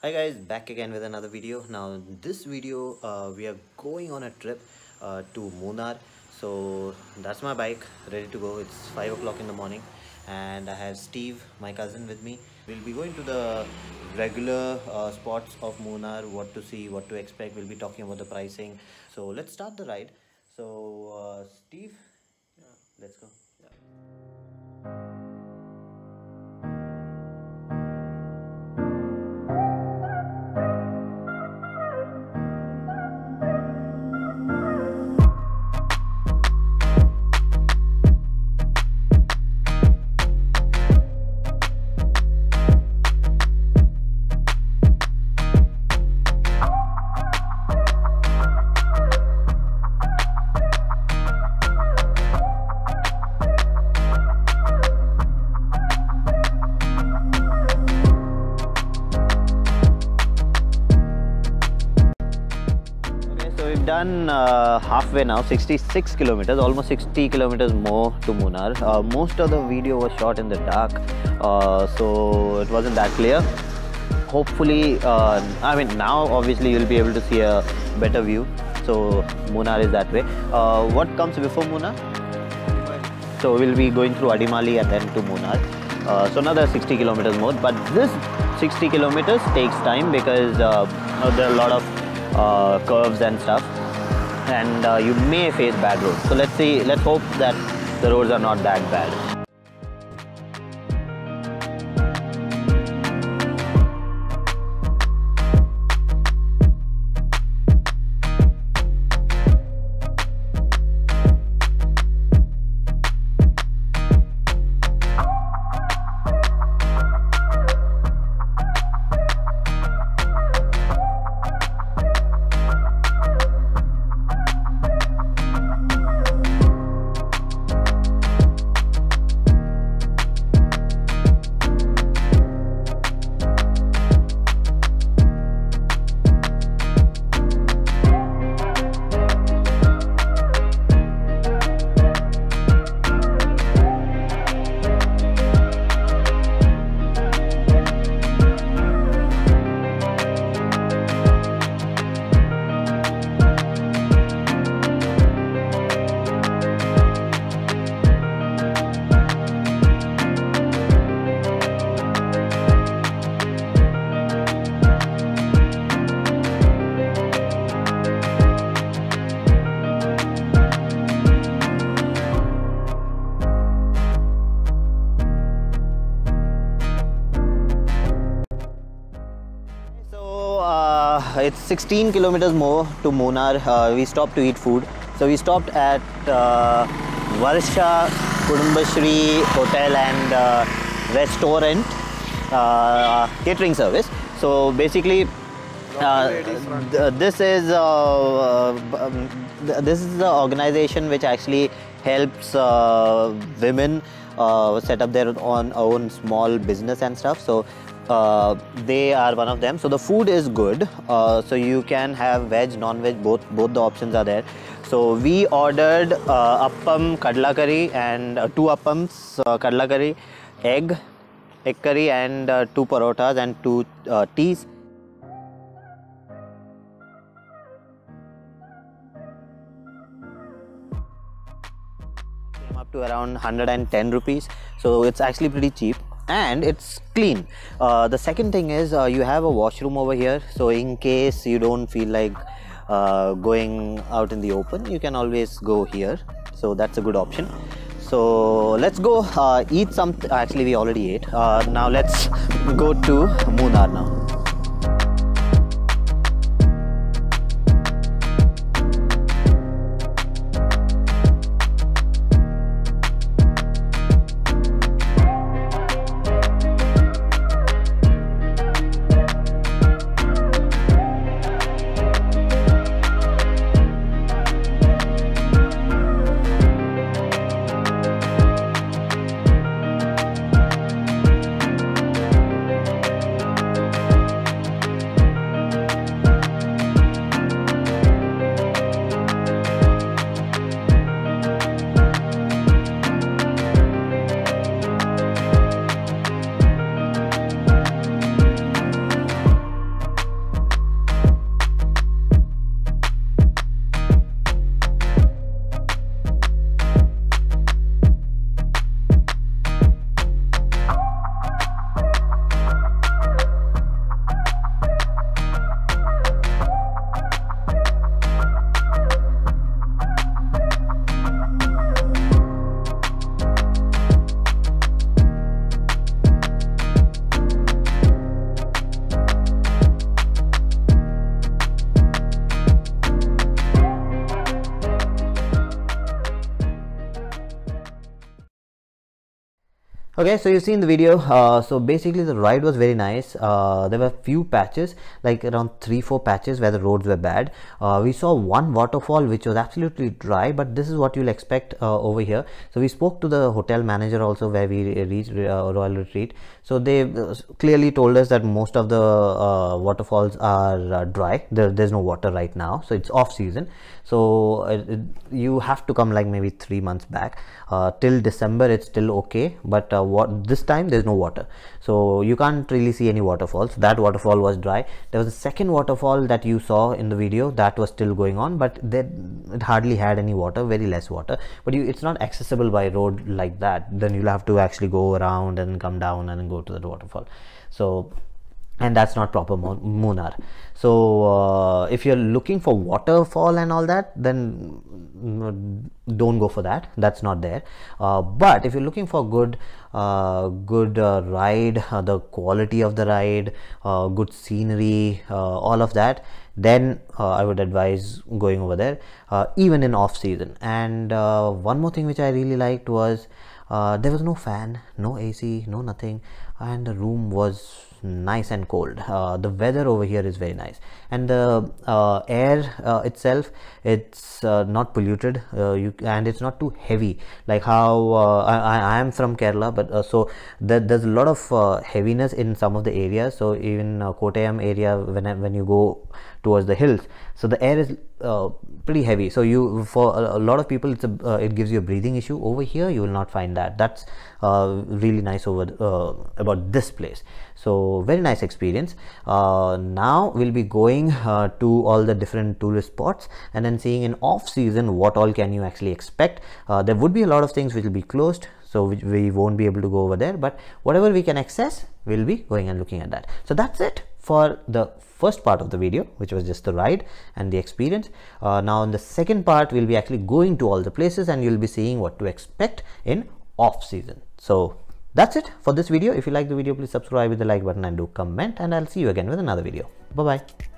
Hi guys, back again with another video. Now in this video we are going on a trip to Munnar. So that's my bike ready to go. It's 5 o'clock in the morning and I have Steve, my cousin, with me. We'll be going to the regular spots of Munnar, what to see, what to expect. We'll be talking about the pricing. So let's start the ride. So Steve, let's go. Done halfway now, 66 kilometers, almost 60 kilometers more to Munnar. Most of the video was shot in the dark, so it wasn't that clear. Hopefully, I mean, now obviously you'll be able to see a better view. So Munnar is that way. What comes before Munnar? So we'll be going through Adimali and then to Munnar. So another 60 kilometers more, but this 60 kilometers takes time because there are a lot of curves and stuff, and you may face bad roads. So let's hope that the roads are not that bad. It's 16 kilometers more to Munnar. We stopped to eat food. So we stopped at Varsha Kudumbashri Hotel and Restaurant catering service. So basically this is the organization which actually helps women set up their own small business and stuff. So they are one of them. So the food is good, so you can have veg, non-veg, both the options are there. So we ordered appam kadla curry and 2 appams kadla curry, egg curry and 2 parotas and 2 teas. Came up to around 110 rupees, so it's actually pretty cheap. And it's clean. The second thing is you have a washroom over here, so in case you don't feel like going out in the open, you can always go here. So that's a good option. So let's go eat something. Actually we already ate. Now let's go to Munnar now. Okay, so you've seen the video. So basically the ride was very nice. There were few patches, like around 3-4 patches where the roads were bad. We saw one waterfall which was absolutely dry, but this is what you'll expect over here. So we spoke to the hotel manager also where we reached Royal Retreat. So they clearly told us that most of the waterfalls are dry. There's no water right now, so it's off season. So you have to come like maybe 3 months back. Till December it's still okay, but what this time there's no water, so you can't really see any waterfalls. That waterfall was dry. There was a second waterfall that you saw in the video that was still going on, but it hardly had any water, very less water. But it's not accessible by road like that. Then you'll have to actually go around and come down and go to the waterfall. So, and that's not proper Munnar. So if you're looking for waterfall and all that, then don't go for that. That's not there. But if you're looking for good ride, the quality of the ride, good scenery, all of that, then I would advise going over there, even in off season. And one more thing which I really liked was there was no fan, no AC, no nothing, and the room was nice and cold. The weather over here is very nice, and the air itself, it's not polluted, and it's not too heavy like how I am from Kerala, but so there's a lot of heaviness in some of the areas. So even Kottayam area, when you go towards the hills, so the air is pretty heavy. So for a lot of people it gives you a breathing issue. Over here you will not find that. That's really nice about this place. So very nice experience. Now we'll be going to all the different tourist spots and then seeing in off season what all can you actually expect. There would be a lot of things which will be closed, so we won't be able to go over there, but whatever we can access, we'll be going and looking at that. So that's it for the first part of the video, which was just the ride and the experience. Now in the second part, we'll be actually going to all the places and you'll be seeing what to expect in off season. So that's it for this video. If you like the video, please subscribe with the like button and do comment, and I'll see you again with another video. Bye bye.